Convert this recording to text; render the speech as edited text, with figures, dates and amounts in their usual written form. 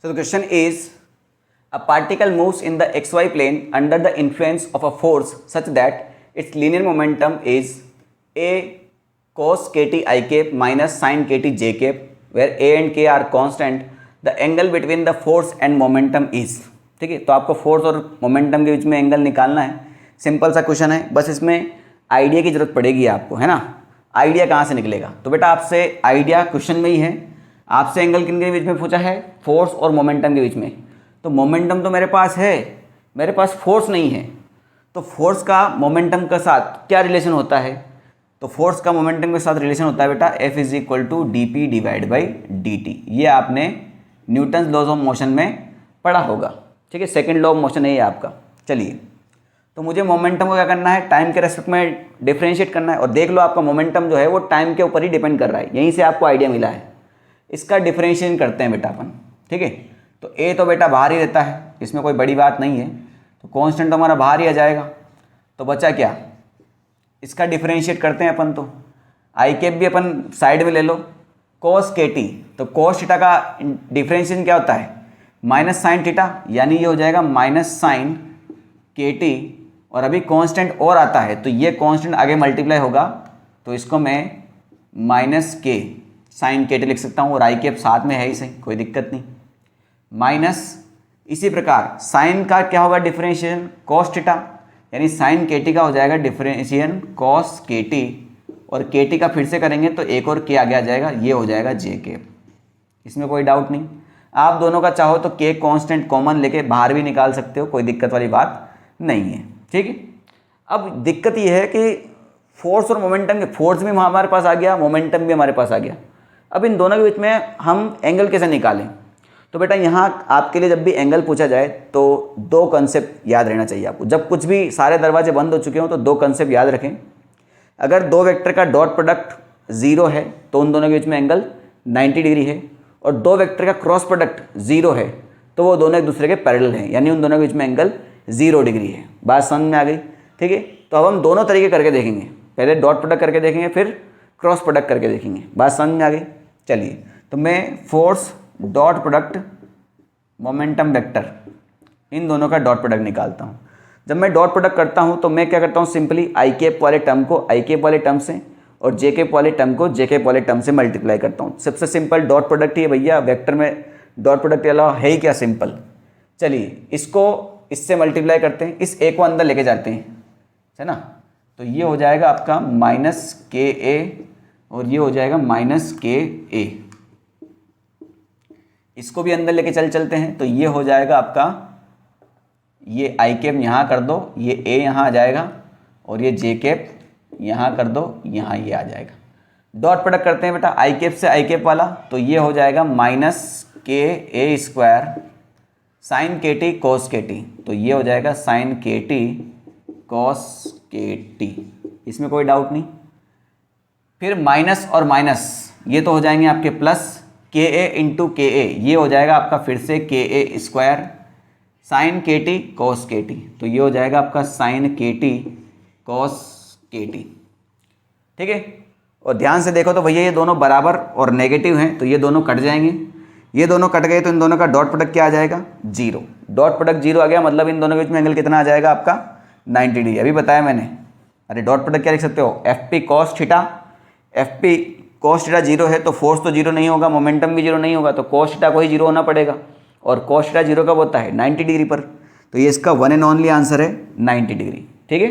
So the question is, a particle moves in the xy plane under the influence of a force such that its linear momentum is a cos kt I cap minus sin kt j cap, where a and k are constant. The angle between the force and momentum is. ठीक है, तो आपको force और momentum के बीच में angle निकालना है। Simple सा क्वेश्चन है, बस इसमें आइडिया की जरूरत पड़ेगी आपको, है ना। आइडिया कहाँ से निकलेगा? तो बेटा आपसे आइडिया क्वेश्चन में ही है। आपसे एंगल किन के बीच में पूछा है? फोर्स और मोमेंटम के बीच में। तो मोमेंटम तो मेरे पास है, मेरे पास फोर्स नहीं है। तो फोर्स का मोमेंटम के साथ क्या रिलेशन होता है? तो फोर्स का मोमेंटम के साथ रिलेशन होता है बेटा F is equal to D P divide by D T. ये आपने न्यूटन्स लॉज ऑफ मोशन में पढ़ा होगा, ठीक है। सेकेंड लॉ ऑफ मोशन है ये आपका। चलिए, तो मुझे मोमेंटम को क्या करना है? टाइम के रेस्पेक्ट में डिफरेंशिएट करना है। और देख लो, आपका मोमेंटम जो है वो टाइम के ऊपर ही डिपेंड कर रहा है। यहीं से आपको आइडिया मिला है। इसका डिफरेंशिएशन करते हैं बेटा अपन, ठीक है। तो ए तो बेटा बाहर ही रहता है, इसमें कोई बड़ी बात नहीं है। तो कॉन्स्टेंट तो हमारा बाहर ही आ जाएगा। तो बचा क्या? इसका डिफरेंशिएट करते हैं अपन। तो आई कैप भी अपन साइड में ले लो, कॉस के टी। तो कॉस थीटा का डिफरेंशिएशन क्या होता है? माइनस साइन थीटा, यानी ये हो जाएगा माइनस साइन के टी। और अभी कांस्टेंट और आता है, तो ये कांस्टेंट आगे मल्टीप्लाई होगा, तो इसको मैं माइनस के साइन के टी लिख सकता हूँ। और आई कैप साथ में है ही सही, कोई दिक्कत नहीं। माइनस इसी प्रकार साइन का क्या होगा डिफरेंशिएशन? कॉस थीटा, यानी साइन के टी का हो जाएगा डिफरेंशिएशन कॉस के टी। और के टी का फिर से करेंगे तो एक और के आगे आ जाएगा, ये हो जाएगा जे कैप। इसमें कोई डाउट नहीं। आप दोनों का चाहो तो के कांस्टेंट कॉमन लेके बाहर भी निकाल सकते हो, कोई दिक्कत वाली बात नहीं है, ठीक है। अब दिक्कत ये है कि फोर्स और मोमेंटम के, फोर्स भी हमारे पास आ गया, मोमेंटम भी हमारे पास आ गया। अब इन दोनों के बीच में हम एंगल कैसे निकालें? तो बेटा यहाँ आपके लिए जब भी एंगल पूछा जाए तो दो कंसेप्ट याद रहना चाहिए आपको। जब कुछ भी सारे दरवाजे बंद हो चुके हों तो दो कंसेप्ट याद रखें। अगर दो वेक्टर का डॉट प्रोडक्ट 0 है तो उन दोनों के बीच में एंगल 90 डिग्री है। और दो वेक्टर का क्रॉस प्रोडक्ट 0 है तो वो दोनों एक दूसरे के पैरेलल हैं, यानी उन दोनों के बीच में एंगल 0 डिग्री है। बात समझ में आ गई, ठीक है। तो अब हम दोनों तरीके करके देखेंगे, पहले डॉट प्रोडक्ट करके देखेंगे, फिर क्रॉस प्रोडक्ट करके देखेंगे। बात समझ में आ गई। चलिए, तो मैं force dot product momentum vector, इन दोनों का डॉट प्रोडक्ट निकालता हूँ। जब मैं डॉट प्रोडक्ट करता हूँ तो मैं क्या करता हूँ? सिंपली आई कैप वाले टर्म को आई कैप वाले टर्म से और जे कैप वाले टर्म को जे कैप वाले टर्म से मल्टीप्लाई करता हूँ। सबसे सिंपल डॉट प्रोडक्ट ही है भैया, वेक्टर में डॉट प्रोडक्ट के अलावा है ही क्या सिंपल। चलिए, इसको इससे मल्टीप्लाई करते हैं, इस ए को अंदर लेके जाते हैं, है ना। तो ये हो जाएगा आपका माइनस के ए और ये हो जाएगा माइनस के ए। इसको भी अंदर लेके चलते हैं, तो ये हो जाएगा आपका, ये आई कैप यहाँ कर दो, ये ए यहाँ आ जाएगा, और ये जे कैप यहाँ कर दो, यहाँ ये आ जाएगा। डॉट प्रोडक्ट करते हैं बेटा आई कैप से आई कैप वाला, तो ये हो जाएगा माइनस के ए स्क्वायर साइन के टी कॉस के टी। तो ये हो जाएगा साइन के टी कॉस के टी। इसमें कोई डाउट नहीं। फिर माइनस और माइनस ये तो हो जाएंगे आपके प्लस, के ए इंटू के ए, ये हो जाएगा आपका फिर से के ए स्क्वायर साइन के टी कॉस के टी। तो ये हो जाएगा आपका साइन के टी कॉस के टी, ठीक है। और ध्यान से देखो तो भैया ये दोनों बराबर और नेगेटिव हैं, तो ये दोनों कट जाएंगे। ये दोनों कट गए तो इन दोनों का डॉट प्रोडक्ट क्या आ जाएगा? 0। डॉट प्रोडक्ट 0 आ गया, मतलब इन दोनों के बीच में एंगल कितना आ जाएगा आपका? 90 डिग्री। अभी बताया मैंने। अरे डॉट प्रोडक्ट क्या लिख सकते हो? F P cos theta. F P cos theta 0 है तो फोर्स तो 0 नहीं होगा, मोमेंटम भी 0 नहीं होगा, तो कॉस थीटा को ही 0 होना पड़ेगा। और कॉस थीटा 0 कब होता है? 90 डिग्री पर। तो ये इसका वन एंड ओनली आंसर है 90 डिग्री, ठीक है।